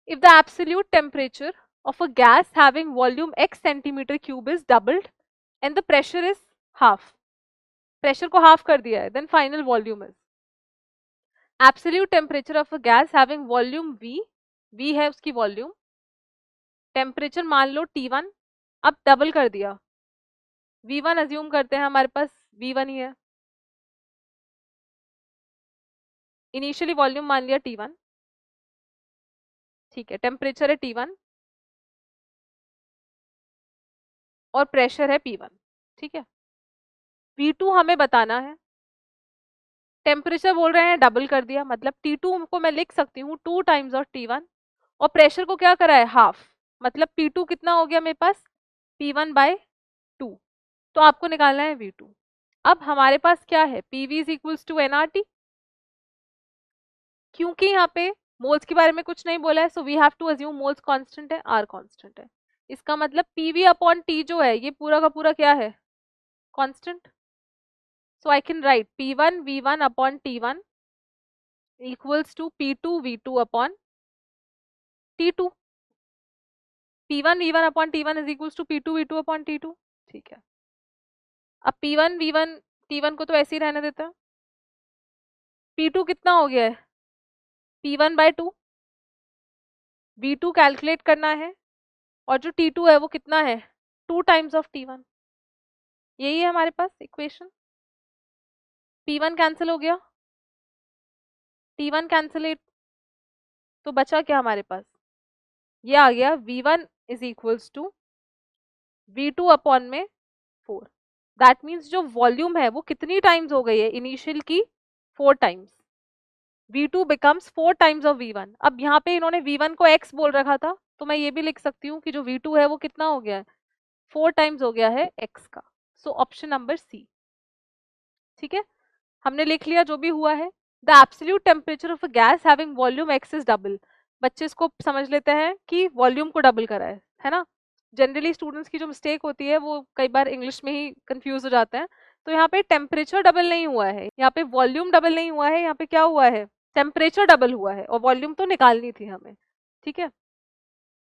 If the absolute temperature of a gas having volume x centimeter cube is doubled and the pressure is half, pressure को half कर दिया है, then final volume is absolute temperature of a gas having volume v है उसकी volume, temperature मान लो T1, अब double कर दिया, V1 अज्यूम करते हैं हमारे पास V1 ही है, इनिशियली वॉल्यूम मान लिया T1, ठीक है, टेम्परेचर है T1 और प्रेशर है P1, ठीक है। V2 हमें बताना है, टेम्परेचर बोल रहे हैं डबल कर दिया, मतलब T2 को मैं लिख सकती हूँ 2 टाइम्स ऑफ T1 और प्रेशर को क्या करा है हाफ, मतलब P2 कितना हो गया मेरे पास P1/2, तो आपको निकालना है V2। अब हमारे पास क्या है, PV is equals to nRT, क्योंकि यहाँ पे मोल्स के बारे में कुछ नहीं बोला है, so we have to assume moles constant है, R कांस्टेंट है, इसका मतलब PV अपॉन T जो है ये पूरा का पूरा क्या है, constant. So I can write P1 V1 upon T1 equals to P2 V2 upon T2, P1 V1 upon T1 is equals to P2 V2 upon T2, ठीक है। अब P1 V1 T1 को तो ऐसे ही रहने देता है, P2 कितना हो गया है P1/2, V2 कैलकुलेट करना है और जो T2 है वो कितना है 2 टाइम्स ऑफ T1, यही है हमारे पास इक्वेशन। P1 कैंसिल हो गया, T1 कैंसिलेट, तो बचा क्या हमारे पास, ये आ गया V1 is equals to V2 upon में 4, दैट मीन्स जो वॉल्यूम है वो कितनी टाइम्स हो गई है इनिशियल की 4 times, V2 becomes 4 times of V1। अब यहाँ पे इन्होंने V1 को x बोल रखा था, तो मैं ये भी लिख सकती हूँ कि जो V2 है वो कितना हो गया है 4 टाइम्स हो गया है x का, सो ऑप्शन नंबर सी, ठीक है। हमने लिख लिया जो भी हुआ है। The absolute temperature of a gas having volume x is double, बच्चे इसको समझ लेते हैं कि वॉल्यूम को डबल करा है ना। जनरली स्टूडेंट्स की जो मिस्टेक होती है वो कई बार इंग्लिश में ही कंफ्यूज हो जाते हैं, तो यहाँ पे टेम्परेचर डबल नहीं हुआ है, यहाँ पे वॉल्यूम डबल नहीं हुआ है, यहाँ पे क्या हुआ है टेम्परेचर डबल हुआ है और वॉल्यूम तो निकालनी थी हमें, ठीक है।